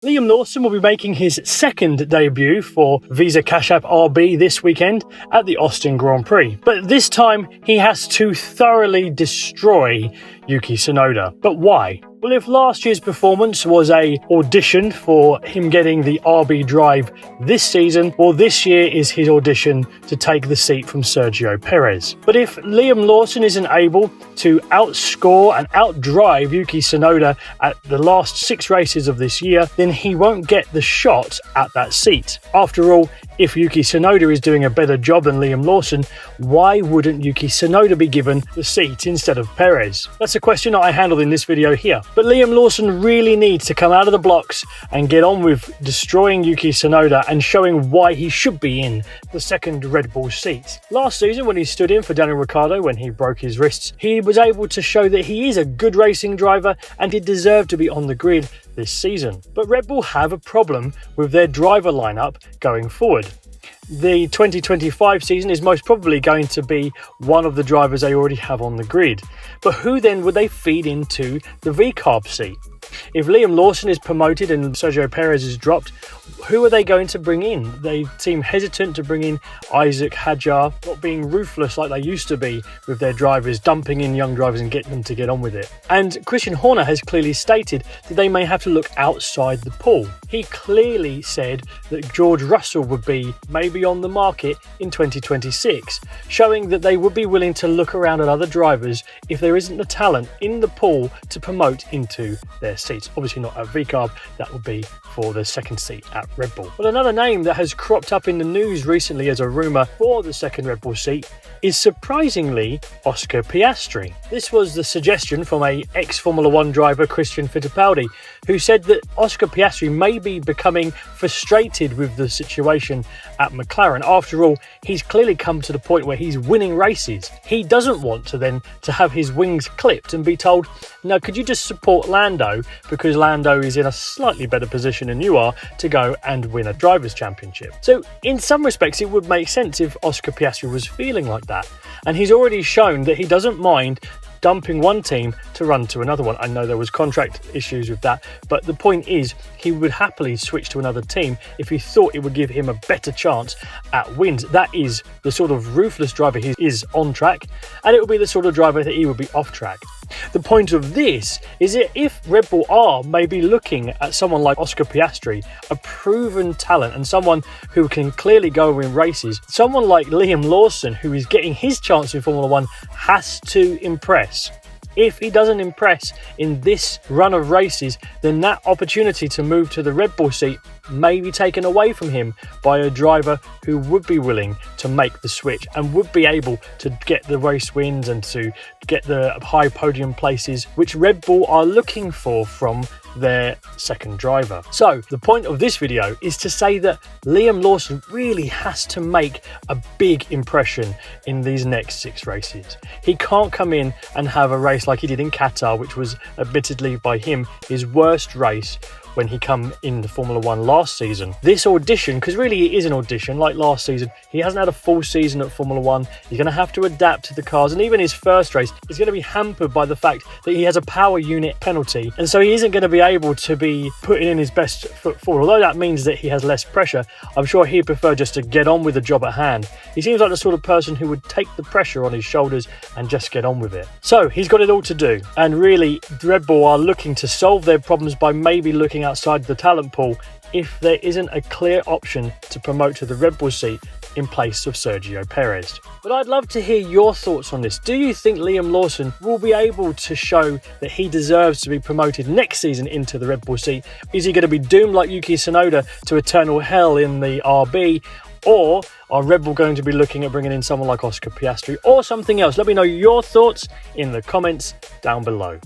Liam Lawson will be making his second debut for Visa Cash App RB this weekend at the Austin Grand Prix. But this time, he has to thoroughly destroy Yuki Tsunoda. But why? Well, if last year's performance was a audition for him getting the RB drive this season, well, this year is his audition to take the seat from Sergio Perez. But if Liam Lawson isn't able to outscore and outdrive Yuki Tsunoda at the last 6 races of this year, then he won't get the shot at that seat. After all, if Yuki Tsunoda is doing a better job than Liam Lawson, why wouldn't Yuki Tsunoda be given the seat instead of Perez? That's a question that I handled in this video here. But Liam Lawson really needs to come out of the blocks and get on with destroying Yuki Tsunoda and showing why he should be in the second Red Bull seat. Last season, when he stood in for Daniel Ricciardo when he broke his wrists, he was able to show that he is a good racing driver and he deserved to be on the grid this season. But Red Bull have a problem with their driver lineup going forward. The 2025 season is most probably going to be one of the drivers they already have on the grid. But who then would they feed into the VCARB seat? If Liam Lawson is promoted and Sergio Perez is dropped, who are they going to bring in? They seem hesitant to bring in Isaac Hadjar, not being ruthless like they used to be with their drivers, dumping in young drivers and getting them to get on with it. And Christian Horner has clearly stated that they may have to look outside the pool. He clearly said that George Russell would be maybe on the market in 2026, showing that they would be willing to look around at other drivers if there isn't the talent in the pool to promote into their seats. Obviously not at VCARB, that would be for the second seat at Red Bull. But another name that has cropped up in the news recently as a rumour for the second Red Bull seat is surprisingly Oscar Piastri. This was the suggestion from a ex-Formula 1 driver, Christian Fittipaldi, who said that Oscar Piastri may be becoming frustrated with the situation at McLaren. After all, he's clearly come to the point where he's winning races. He doesn't want to have his wings clipped and be told, no, could you just support Lando because Lando is in a slightly better position than you are to go and win a Drivers' Championship. So in some respects, it would make sense if Oscar Piastri was feeling like that. And he's already shown that he doesn't mind dumping one team to run to another one. I know there was contract issues with that, but the point is he would happily switch to another team if he thought it would give him a better chance at wins. That is the sort of ruthless driver he is on track, and it would be the sort of driver that he would be off track. The point of this is that if Red Bull are maybe looking at someone like Oscar Piastri, a proven talent and someone who can clearly go win races, someone like Liam Lawson, who is getting his chance in Formula 1, has to impress. If he doesn't impress in this run of races, then that opportunity to move to the Red Bull seat may be taken away from him by a driver who would be willing to make the switch and would be able to get the race wins and to get the high podium places which Red Bull are looking for from their second driver. So the point of this video is to say that Liam Lawson really has to make a big impression in these next 6 races. He can't come in and have a race like he did in Qatar, which was admittedly by him his worst race when he come into Formula 1 last season. This audition, because really it is an audition like last season, he hasn't had a full season at Formula 1. He's going to have to adapt to the cars, and even his first race is going to be hampered by the fact that he has a power unit penalty, and so he isn't going to be able to be putting in his best foot forward. Although that means that he has less pressure, I'm sure he'd prefer just to get on with the job at hand. He seems like the sort of person who would take the pressure on his shoulders and just get on with it. So he's got it all to do, and really Red Bull are looking to solve their problems by maybe looking outside the talent pool if there isn't a clear option to promote to the Red Bull seat in place of Sergio Perez. But I'd love to hear your thoughts on this. Do you think Liam Lawson will be able to show that he deserves to be promoted next season into the Red Bull seat? Is he going to be doomed like Yuki Tsunoda to eternal hell in the RB? Or are Red Bull going to be looking at bringing in someone like Oscar Piastri or something else? Let me know your thoughts in the comments down below.